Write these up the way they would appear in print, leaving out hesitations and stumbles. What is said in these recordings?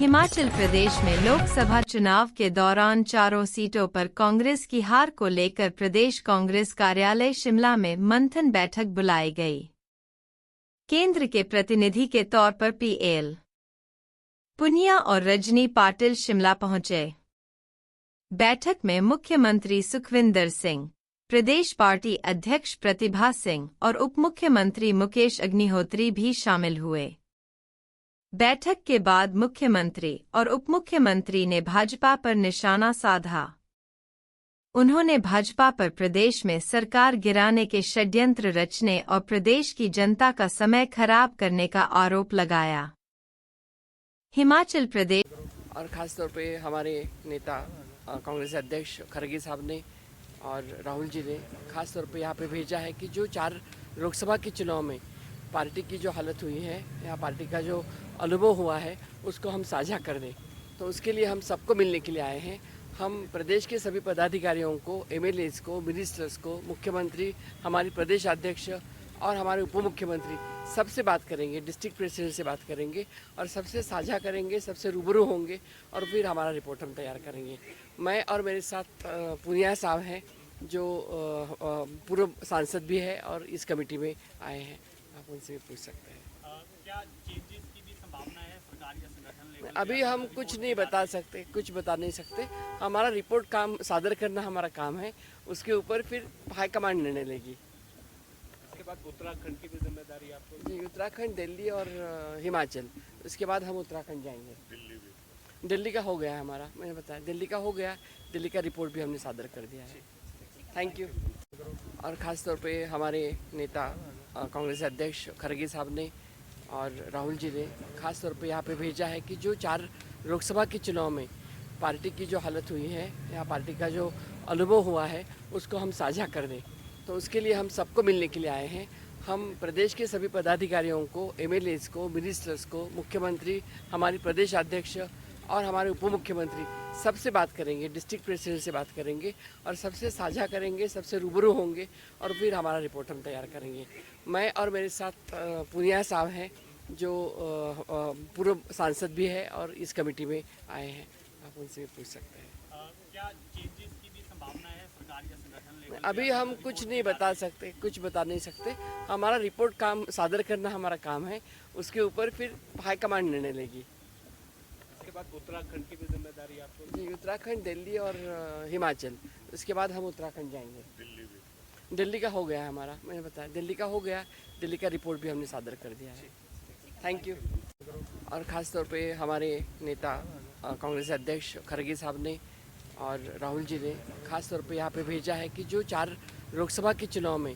हिमाचल प्रदेश में लोकसभा चुनाव के दौरान चारों सीटों पर कांग्रेस की हार को लेकर प्रदेश कांग्रेस कार्यालय शिमला में मंथन बैठक बुलाई गई। केंद्र के प्रतिनिधि के तौर पर पीएल पुनिया और रजनी पाटिल शिमला पहुंचे। बैठक में मुख्यमंत्री सुखविंदर सिंह, प्रदेश पार्टी अध्यक्ष प्रतिभा सिंह और उप मुख्यमंत्री मुकेश अग्निहोत्री भी शामिल हुए। बैठक के बाद मुख्यमंत्री और उप मुख्यमंत्री ने भाजपा पर निशाना साधा। उन्होंने भाजपा पर प्रदेश में सरकार गिराने के षड्यंत्र रचने और प्रदेश की जनता का समय खराब करने का आरोप लगाया। हिमाचल प्रदेश और ख़ास तौर पे हमारे नेता कांग्रेस अध्यक्ष खड़गे साहब ने और राहुल जी ने ख़ास तौर पे यहाँ पे भेजा है कि जो 4 लोकसभा के चुनाव में पार्टी की जो हालत हुई है या पार्टी का जो अनुभव हुआ है उसको हम साझा कर दें। तो उसके लिए हम सबको मिलने के लिए आए हैं। हम प्रदेश के सभी पदाधिकारियों को, एमएलएज को, मिनिस्टर्स को, मुख्यमंत्री, हमारी प्रदेश अध्यक्ष और हमारे उप मुख्यमंत्री सबसे बात करेंगे, डिस्ट्रिक्ट प्रेसिडेंट से बात करेंगे और सबसे साझा करेंगे, सबसे रूबरू होंगे और फिर हमारा रिपोर्ट हम तैयार करेंगे। मैं और मेरे साथ पुनिया साहब हैं जो पूर्व सांसद भी है और इस कमेटी में आए हैं। आप उनसे पूछ सकते हैं। क्या चेंजेस की भी संभावना है सरकार या संगठन लेवल? अभी हम कुछ नहीं बता सकते, कुछ बता नहीं सकते। हमारा रिपोर्ट काम सादर करना हमारा काम है, उसके ऊपर फिर हाईकमांड निर्णय लेगी। इसके बाद उत्तराखंड की भी जिम्मेदारी आपको? जी, उत्तराखंड, दिल्ली और हिमाचल। उसके बाद हम उत्तराखंड जाएंगे। दिल्ली भी? दिल्ली का हो गया है हमारा, मैंने बताया दिल्ली का हो गया। दिल्ली का रिपोर्ट भी हमने सादर कर दिया है। Thank you. और ख़ास तौर पे हमारे नेता कांग्रेस अध्यक्ष खड़गे साहब ने और राहुल जी ने ख़ास तौर पे यहाँ पे भेजा है कि जो 4 लोकसभा के चुनाव में पार्टी की जो हालत हुई है या पार्टी का जो अनुभव हुआ है उसको हम साझा कर दें। तो उसके लिए हम सबको मिलने के लिए आए हैं। हम प्रदेश के सभी पदाधिकारियों को, एमएलएज को, मिनिस्टर्स को, मुख्यमंत्री, हमारी प्रदेश अध्यक्ष और हमारे उप मुख्यमंत्री सबसे बात करेंगे, डिस्ट्रिक्ट प्रेसिडेंट से बात करेंगे और सबसे साझा करेंगे, सबसे रूबरू होंगे और फिर हमारा रिपोर्ट हम तैयार करेंगे। मैं और मेरे साथ पुनिया साहब हैं जो पूर्व सांसद भी है और इस कमेटी में आए हैं। आप उनसे पूछ सकते हैं। क्या चेंजेस की भी संभावना है सरकार या संगठन लेवल? अभी हम कुछ नहीं बता सकते, कुछ बता नहीं सकते। हमारा रिपोर्ट काम सादर करना हमारा काम है, उसके ऊपर फिर हाईकमांड निर्णय लेगी। इसके बाद उत्तराखंड की भी जिम्मेदारी आपको? जी, उत्तराखंड, दिल्ली और हिमाचल। उसके बाद हम उत्तराखंड जाएंगे। दिल्ली भी? दिल्ली का हो गया है हमारा, मैंने बताया दिल्ली का हो गया। दिल्ली का रिपोर्ट भी हमने सादर कर दिया है। Thank you. और ख़ास तौर पे हमारे नेता कांग्रेस अध्यक्ष खड़गे साहब ने और राहुल जी ने ख़ास तौर पे यहाँ पे भेजा है कि जो 4 लोकसभा के चुनाव में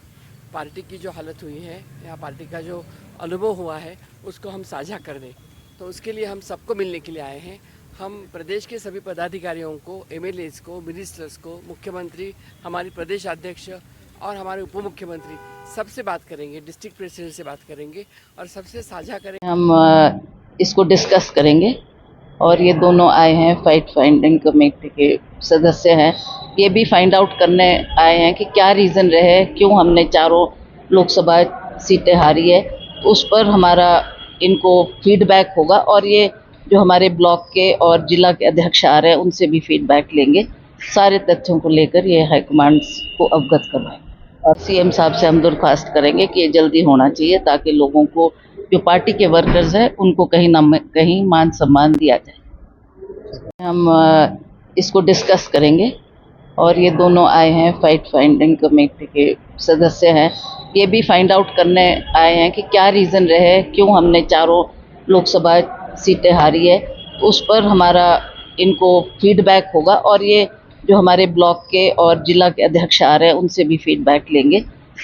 पार्टी की जो हालत हुई है या पार्टी का जो अनुभव हुआ है उसको हम साझा कर दें। तो उसके लिए हम सबको मिलने के लिए आए हैं। हम प्रदेश के सभी पदाधिकारियों को, एमएलएज को, मिनिस्टर्स को, मुख्यमंत्री, हमारी प्रदेश अध्यक्ष और हमारे उप मुख्यमंत्री सबसे बात करेंगे, डिस्ट्रिक्ट प्रेसिडेंट से बात करेंगे और सबसे साझा करेंगे। हम इसको डिस्कस करेंगे और ये दोनों आए हैं फाइट फाइंडिंग कमेटी के सदस्य हैं। ये भी फाइंड आउट करने आए हैं कि क्या रीज़न रहे, क्यों हमने चारों लोकसभा सीटें हारी है। उस पर हमारा इनको फीडबैक होगा और ये जो हमारे ब्लॉक के और जिला के अध्यक्ष आ रहे हैं उनसे भी फीडबैक लेंगे। सारे तथ्यों को लेकर ये हाईकमांड को अवगत करवाएं और सीएम साहब से हम दरख्वास्त करेंगे कि ये जल्दी होना चाहिए ताकि लोगों को, जो पार्टी के वर्कर्स हैं, उनको कहीं ना कहीं मान सम्मान दिया जाए। हम इसको डिस्कस करेंगे और ये दोनों आए हैं फाइट फाइंडिंग कमेटी के सदस्य हैं। ये भी फाइंड आउट करने आए हैं कि क्या रीज़न रहे, क्यों हमने चारों लोकसभा सीटें हारी है। उस पर हमारा इनको फीडबैक होगा और ये जो हमारे ब्लॉक के और जिला के अध्यक्ष आ रहे हैं उनसे भी फीडबैक लेंगे।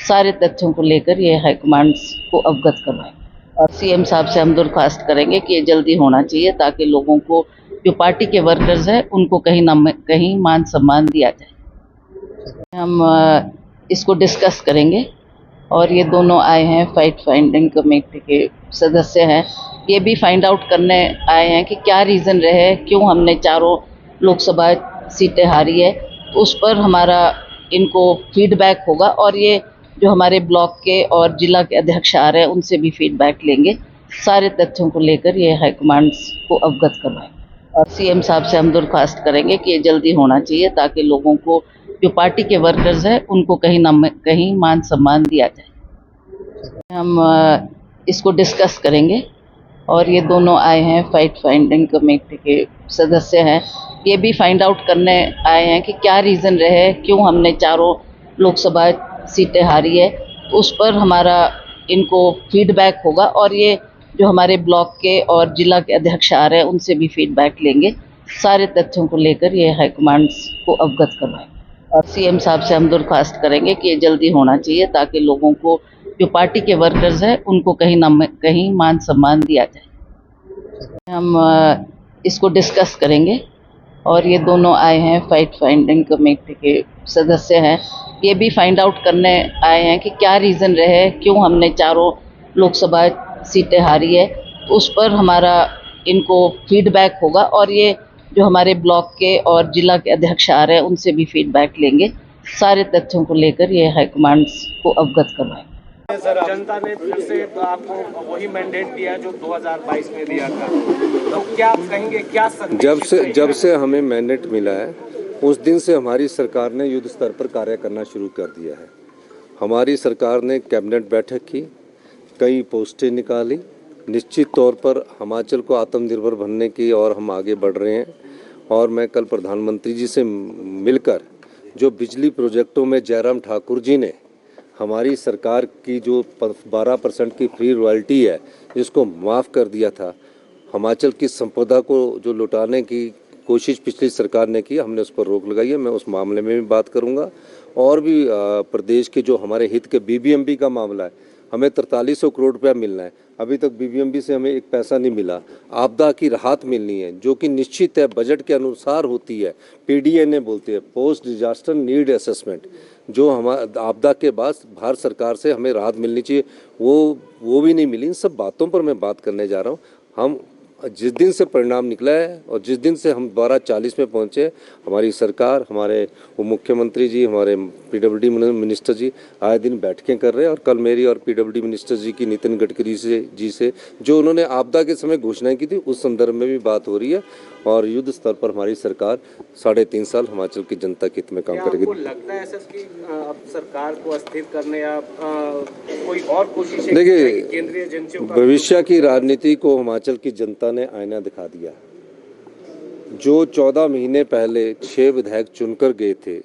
सारे तथ्यों को लेकर ये हाईकमांड को अवगत करवाएं और सीएम साहब से हम दरख्वास्त करेंगे कि ये जल्दी होना चाहिए ताकि लोगों को, जो पार्टी के वर्कर्स हैं, उनको कहीं ना कहीं मान सम्मान दिया जाए। हम इसको डिस्कस करेंगे और ये दोनों आए हैं फाइट फाइंडिंग कमेटी के सदस्य हैं। ये भी फाइंड आउट करने आए हैं कि क्या रीज़न रहे, क्यों हमने चारों लोकसभा सीटें हारी है। उस पर हमारा इनको फीडबैक होगा और ये जो हमारे ब्लॉक के और जिला के अध्यक्ष आ रहे हैं उनसे भी फीडबैक लेंगे। सारे तथ्यों को लेकर ये हाईकमांड को अवगत करवाएंगे और सीएम साहब से हम दरख्वास्त करेंगे कि ये जल्दी होना चाहिए ताकि लोगों को, जो पार्टी के वर्कर्स हैं, उनको कहीं ना कहीं मान सम्मान दिया जाए। हम इसको डिस्कस करेंगे और ये दोनों आए हैं, फैक्ट फाइंडिंग कमेटी के सदस्य हैं। ये भी फाइंड आउट करने आए हैं कि क्या रीज़न रहे, क्यों हमने चारों लोकसभा सीटें हारी है। तो उस पर हमारा इनको फीडबैक होगा और ये जो हमारे ब्लॉक के और जिला के अध्यक्ष आ रहे हैं उनसे भी फीडबैक लेंगे। सारे तथ्यों को लेकर ये हाईकमांड को अवगत करवाएंगे और सीएम साहब से हम दरख्वास्त करेंगे कि ये जल्दी होना चाहिए ताकि लोगों को, जो पार्टी के वर्कर्स हैं, उनको कहीं ना कहीं मान सम्मान दिया जाए। हम इसको डिस्कस करेंगे और ये दोनों आए हैं, फैक्ट फाइंडिंग कमेटी के सदस्य हैं। ये भी फाइंड आउट करने आए हैं कि क्या रीज़न रहे, क्यों हमने चारों लोकसभा सीटें हारी है। तो उस पर हमारा इनको फीडबैक होगा और ये जो हमारे ब्लॉक के और जिला के अध्यक्ष आ रहे हैं उनसे भी फीडबैक लेंगे। सारे तथ्यों को लेकर ये हाईकमांड को अवगत करवाएंगे। सर, जनता ने फिर से आपको वही मैंडेट दिया जो 2022 में दिया था, तो क्या आप कहेंगे, क्या जब से हमें मैंडेट मिला है उस दिन से हमारी सरकार ने युद्ध स्तर पर कार्य करना शुरू कर दिया है। हमारी सरकार ने कैबिनेट बैठक की, कई पोस्टें निकाली, निश्चित तौर पर हिमाचल को आत्मनिर्भर बनने की और हम आगे बढ़ रहे हैं। और मैं कल प्रधानमंत्री जी से मिलकर जो बिजली प्रोजेक्टों में जयराम ठाकुर जी ने हमारी सरकार की जो 12% की फ्री रॉयल्टी है जिसको माफ़ कर दिया था, हिमाचल की संपदा को जो लुटाने की कोशिश पिछली सरकार ने की, हमने उस पर रोक लगाई है। मैं उस मामले में भी बात करूंगा। और भी प्रदेश के जो हमारे हित के बीबीएमबी का मामला है, हमें 4300 करोड़ रुपया मिलना है, अभी तक बीबीएमबी से हमें एक पैसा नहीं मिला। आपदा की राहत मिलनी है जो कि निश्चित है, बजट के अनुसार होती है, पीडीएनए बोलते हैं, पोस्ट डिजास्टर नीड असेसमेंट, जो हमारे आपदा के बाद भारत सरकार से हमें राहत मिलनी चाहिए, वो भी नहीं मिली। इन सब बातों पर मैं बात करने जा रहा हूँ। हम जिस दिन से परिणाम निकला है और जिस दिन से हम 1240 में पहुँचे, हमारी सरकार, हमारे उप मुख्यमंत्री जी, हमारे पीडब्ल्यूडी मिनिस्टर जी आए दिन बैठकें कर रहे हैं। और कल मेरी और पीडब्ल्यूडी मिनिस्टर जी की नितिन गडकरी जी से जो उन्होंने आपदा के समय घोषणाएं की थी उस संदर्भ में भी बात हो रही है। और युद्ध स्तर पर हमारी सरकार 3.5 साल हिमाचल की जनता के हित में काम करेगी। आपको लगता है सर कि अब सरकार को अस्थिर करने या कोई और कोशिश, देखिए, केंद्रीय एजेंसियों का भविष्य की राजनीति को हिमाचल की जनता ने आईना दिखा दिया। जो 14 महीने पहले 6 विधायक चुनकर गए थे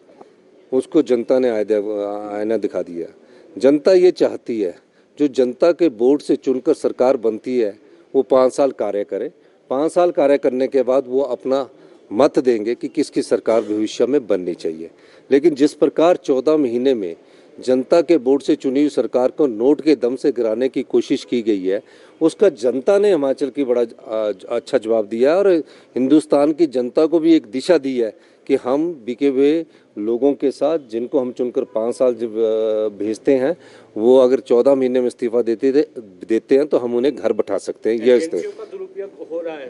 उसको जनता ने आईना दिखा दिया। जनता ये चाहती है जो जनता के वोट से चुनकर सरकार बनती है वो 5 साल कार्य करे। 5 साल कार्य करने के बाद वो अपना मत देंगे कि किसकी सरकार भविष्य में बननी चाहिए। लेकिन जिस प्रकार 14 महीने में जनता के वोट से चुनी हुई सरकार को नोट के दम से गिराने की कोशिश की गई है, उसका जनता ने हिमाचल की बड़ा अच्छा जवाब दिया है। और हिंदुस्तान की जनता को भी एक दिशा दी है कि हम बिके हुए लोगों के साथ, जिनको हम चुनकर 5 साल भेजते हैं, वो अगर 14 महीने में इस्तीफा देते हैं तो हम उन्हें घर बैठा सकते हैं। ये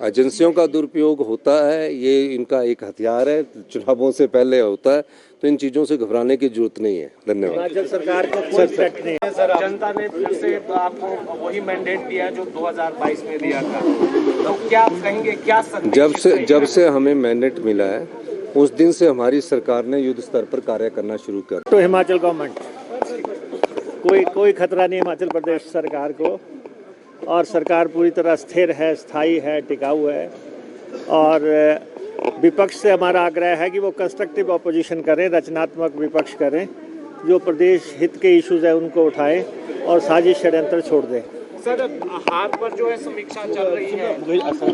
एजेंसियों का दुरुपयोग होता है, ये इनका एक हथियार है, चुनावों से पहले होता है, तो इन चीज़ों से घबराने की जरूरत नहीं है। धन्यवाद। सरकार को कोई थ्रेट नहीं है सर, जनता ने फिर से आपको वही मैंडेट दिया जो 2022 में दिया था, तो क्या आप कहेंगे, क्या जब से हमें मैंडेट मिला है उस दिन से हमारी सरकार ने युद्ध स्तर पर कार्य करना शुरू कर। तो हिमाचल गवर्नमेंट कोई खतरा नहीं हिमाचल प्रदेश सरकार को, और सरकार पूरी तरह स्थिर है, स्थायी है, टिकाऊ है। और विपक्ष से हमारा आग्रह है कि वो कंस्ट्रक्टिव ऑपोजिशन करें, रचनात्मक विपक्ष करें, जो प्रदेश हित के इश्यूज है उनको उठाएं और साजिश षड्यंत्र छोड़ दें। सर, हार पर जो है समीक्षा चल रही है, सर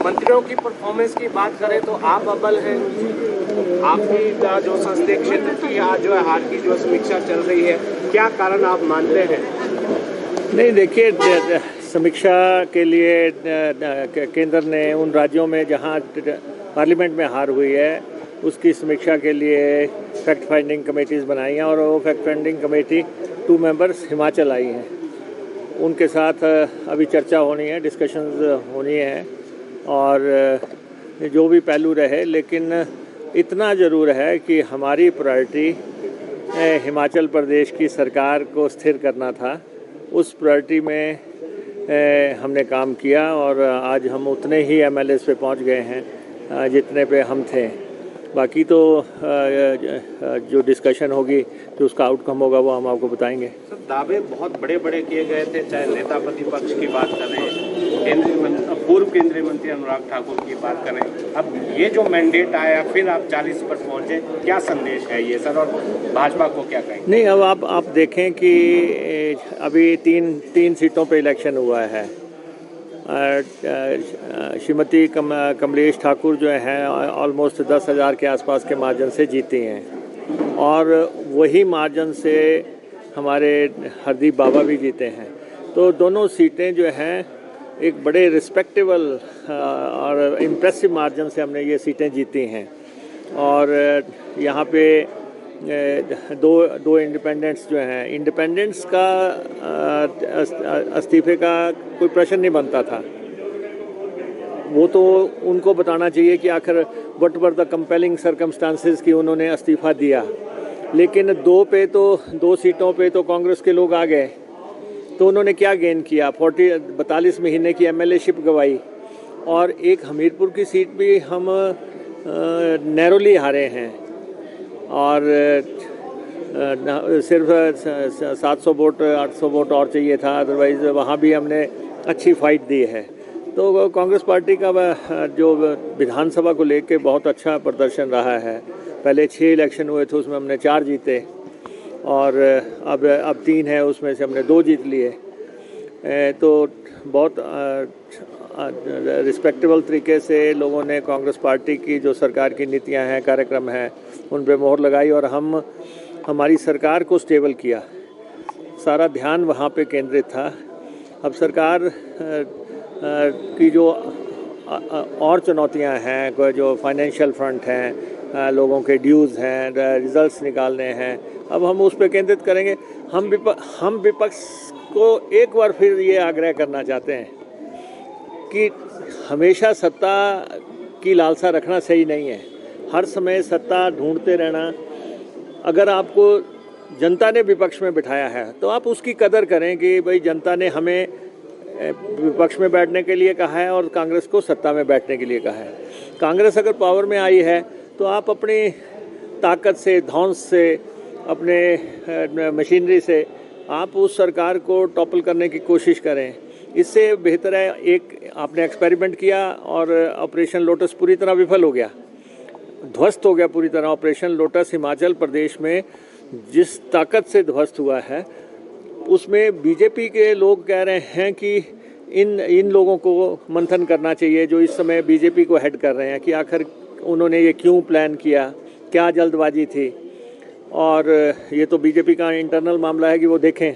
मंत्रियों की परफॉर्मेंस की बात करें तो आप अव्वल हैं, आपकी जो संसदीय क्षेत्र की आज जो है हार की जो समीक्षा चल रही है, क्या कारण आप मानते हैं? नहीं, देखिए, समीक्षा के लिए केंद्र ने उन राज्यों में जहां पार्लियामेंट में हार हुई है उसकी समीक्षा के लिए फैक्ट फाइंडिंग कमेटीज़ बनाई हैं, और वो fact finding committee 2 members Himachal आई हैं। उनके साथ अभी चर्चा होनी है, डिस्कशंस होनी है, और जो भी पहलू रहे, लेकिन इतना ज़रूर है कि हमारी प्रायोरिटी हिमाचल प्रदेश की सरकार को स्थिर करना था। उस प्रायोरिटी में हमने काम किया और आज हम उतने ही एमएलएस पे पहुंच गए हैं जितने पे हम थे। बाकी तो जो डिस्कशन होगी, जो उसका आउटकम होगा, वो हम आपको बताएंगे। सर, दावे बहुत बड़े बड़े किए गए थे, चाहे नेता प्रतिपक्ष की बात करें, पूर्व केंद्रीय मंत्री अनुराग ठाकुर की बात करें। अब ये जो मैंडेट आया, फिर आप 40 पर पहुंचे, क्या संदेश है ये सर, और भाजपा को क्या कहेंगे? नहीं, अब आप देखें कि अभी तीन सीटों पे इलेक्शन हुआ है। श्रीमती कमलेश ठाकुर जो हैं ऑलमोस्ट 10,000 के आसपास के मार्जिन से जीती हैं और वही मार्जिन से हमारे हरदीप बाबा भी जीते हैं। तो दोनों सीटें जो हैं एक बड़े रिस्पेक्टेबल और इम्प्रेसिव मार्जिन से हमने ये सीटें जीती हैं। और यहाँ पे दो इंडिपेंडेंट्स जो हैं, इंडिपेंडेंट्स का इस्तीफे का कोई प्रश्न नहीं बनता था। वो तो उनको बताना चाहिए कि आखिर what were the compelling circumstances कि उन्होंने इस्तीफा दिया। लेकिन दो सीटों पे तो कांग्रेस के लोग आ गए, तो उन्होंने क्या गेन किया? 42 महीने की एमएलएशिप गवाई और एक हमीरपुर की सीट भी हम नैरोली हारे हैं और सिर्फ 700 वोट 800 वोट और चाहिए था, अदरवाइज़ वहाँ भी हमने अच्छी फाइट दी है। तो कांग्रेस पार्टी का जो विधानसभा को लेके बहुत अच्छा प्रदर्शन रहा है। पहले 6 इलेक्शन हुए थे, उसमें हमने 4 जीते और अब 3 है, उसमें से हमने 2 जीत लिए। तो बहुत रिस्पेक्टेबल तरीके से लोगों ने कांग्रेस पार्टी की जो सरकार की नीतियां हैं, कार्यक्रम हैं, उन पे मोहर लगाई और हमारी सरकार को स्टेबल किया। सारा ध्यान वहाँ पे केंद्रित था। अब सरकार की जो और चुनौतियां हैं, जो फाइनेंशियल फ्रंट हैं, लोगों के ड्यूज़ हैं, रिजल्ट्स निकालने हैं, अब हम उस पर केंद्रित करेंगे। हम विपक्ष को एक बार फिर ये आग्रह करना चाहते हैं कि हमेशा सत्ता की लालसा रखना सही नहीं है। हर समय सत्ता ढूंढते रहना, अगर आपको जनता ने विपक्ष में बिठाया है तो आप उसकी कदर करें कि भाई जनता ने हमें विपक्ष में बैठने के लिए कहा है और कांग्रेस को सत्ता में बैठने के लिए कहा है। कांग्रेस अगर पावर में आई है तो आप अपनी ताकत से, धौंस से, अपने मशीनरी से आप उस सरकार को टॉपल करने की कोशिश करें। इससे बेहतर है, एक आपने एक्सपेरिमेंट किया और ऑपरेशन लोटस पूरी तरह विफल हो गया, ध्वस्त हो गया पूरी तरह। ऑपरेशन लोटस हिमाचल प्रदेश में जिस ताकत से ध्वस्त हुआ है, उसमें बीजेपी के लोग कह रहे हैं कि इन लोगों को मंथन करना चाहिए जो इस समय बीजेपी को हेड कर रहे हैं, कि आखिर उन्होंने ये क्यों प्लान किया, क्या जल्दबाजी थी। और ये तो बीजेपी का इंटरनल मामला है कि वो देखें,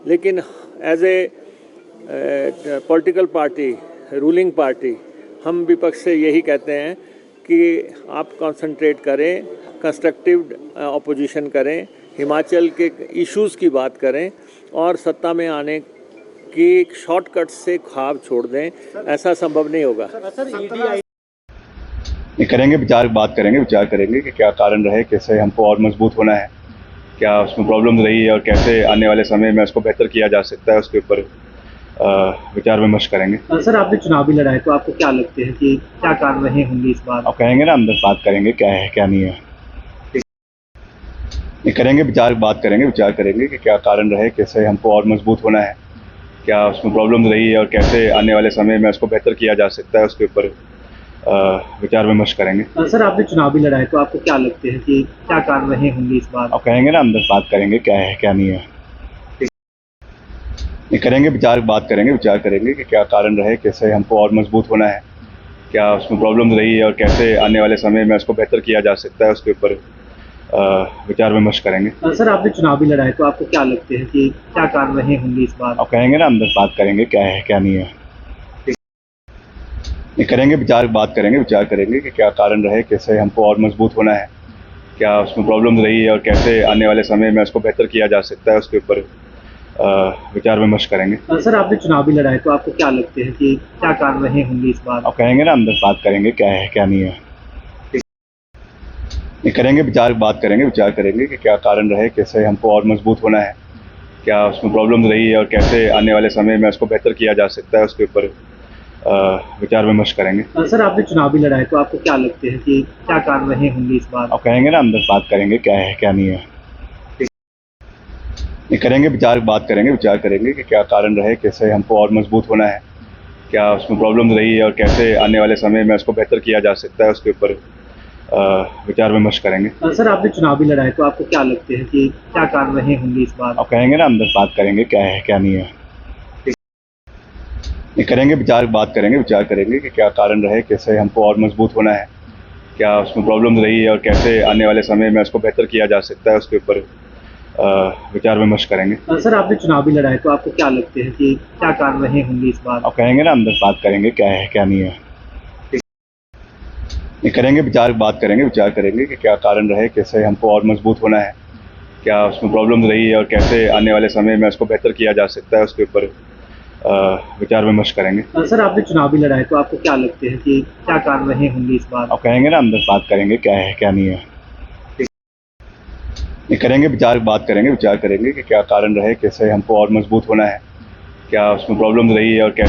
लेकिन as a political party, ruling party, हम विपक्ष से यही कहते हैं कि आप कंसंट्रेट करें, कंस्ट्रक्टिव ऑपोजिशन करें, हिमाचल के इश्यूज़ की बात करें और सत्ता में आने की शॉर्टकट से ख्वाब छोड़ दें। ऐसा संभव नहीं होगा। करेंगे बात करेंगे कि क्या कारण रहे, कैसे हमको और मजबूत होना है, क्या उसमें प्रॉब्लम रही है और कैसे आने वाले समय में उसको बेहतर किया जा सकता है, उसके ऊपर विचार विमर्श करेंगे। सर, आपने चुनाव भी लड़ा है, तो आपको क्या लगते हैं कि क्या कारण रहे होंगे इस बार? आप कहेंगे ना, अंदर बात करेंगे क्या है क्या नहीं है। करेंगे बात करेंगे कि क्या कारण रहे, कैसे हमको और मजबूत होना है, क्या उसमें प्रॉब्लम रही है और कैसे आने वाले समय में उसको बेहतर किया जा सकता है, उसके ऊपर विचार विमर्श करेंगे। सर, आपने चुनाव भी लड़ा है, तो आपको क्या लगते हैं कि क्या कारण रहे होंगे इस बार? आप कहेंगे ना, अंदर बात करेंगे क्या है क्या नहीं है। करेंगे बात करेंगे कि क्या कारण रहे, कैसे हमको और मजबूत होना है, क्या उसमें प्रॉब्लम रही है और कैसे आने वाले समय में उसको बेहतर किया जा सकता है, उसके ऊपर विचार विमर्श करेंगे। सर, आपने चुनाव भी लड़ा है, तो आपको क्या लगते हैं कि क्या कारण रहे होंगे इस बार? आप कहेंगे ना, अंदर बात करेंगे क्या है क्या नहीं है। करेंगे बात करेंगे कि क्या कारण रहे, कैसे हमको और मजबूत होना है, क्या उसमें प्रॉब्लम रही है और कैसे आने वाले समय में उसको बेहतर किया जा सकता है, उसके ऊपर विचार विमर्श करेंगे। सर, आपने चुनाव भी लड़ा है, तो आपको क्या लगते हैं कि क्या कारण रहे होंगे इस बार? आप कहेंगे ना, अंदर बात करेंगे क्या है क्या नहीं है। ये करेंगे बात करेंगे कि क्या कारण रहे, कैसे हमको और मजबूत होना है, क्या उसमें प्रॉब्लम्स रही है और कैसे आने वाले समय में उसको बेहतर किया जा सकता है, उसके ऊपर विचार विमर्श करेंगे। सर आपने चुनाव भी लड़ा है तो आपको क्या लगते हैं कि क्या कारण रहे होंगे इस बार? आप कहेंगे ना, अंदर बात करेंगे क्या है क्या नहीं है। ये करेंगे बात करेंगे कि क्या कारण रहे, कैसे हमको और मजबूत होना है, क्या उसमें प्रॉब्लम्स रही है और कैसे आने वाले समय में उसको बेहतर किया जा सकता है, उसके ऊपर विचार विमर्श करेंगे। सर आपने चुनाव भी लड़ा है तो आपको क्या लगते हैं कि क्या कारण रहे होंगे इस बार? आप कहेंगे ना, अंदर बात करेंगे क्या है क्या नहीं है। ये करेंगे बात करेंगे कि क्या कारण रहे, कैसे हमको और मजबूत होना है, क्या उसमें प्रॉब्लम्स रही है और कैसे आने वाले समय में उसको बेहतर किया जा सकता है, उसके ऊपर विचार विमर्श करेंगे। सर आपने चुनाव भी लड़ा है तो आपको क्या लगते हैं कि क्या कारण रहे होंगे इस बार? आप कहेंगे ना, अंदर बात करेंगे क्या है क्या नहीं है। ये करेंगे बात करेंगे कि क्या कारण रहे, कैसे हमको और मजबूत होना है, क्या उसमें प्रॉब्लम्स रही है और कैसे आने वाले समय में उसको बेहतर किया जा सकता है, उसके ऊपर विचार विमर्श करेंगे। सर आपने चुनाव भी लड़ा है तो आपको क्या लगते हैं कि क्या कारण रहे होंगे इस बार? आप कहेंगे ना, अंदर बात करेंगे क्या है क्या नहीं है। ये करेंगे बात करेंगे कि क्या कारण रहे, कैसे हमको और मजबूत होना है, क्या उसमें प्रॉब्लम्स रही है और कैसे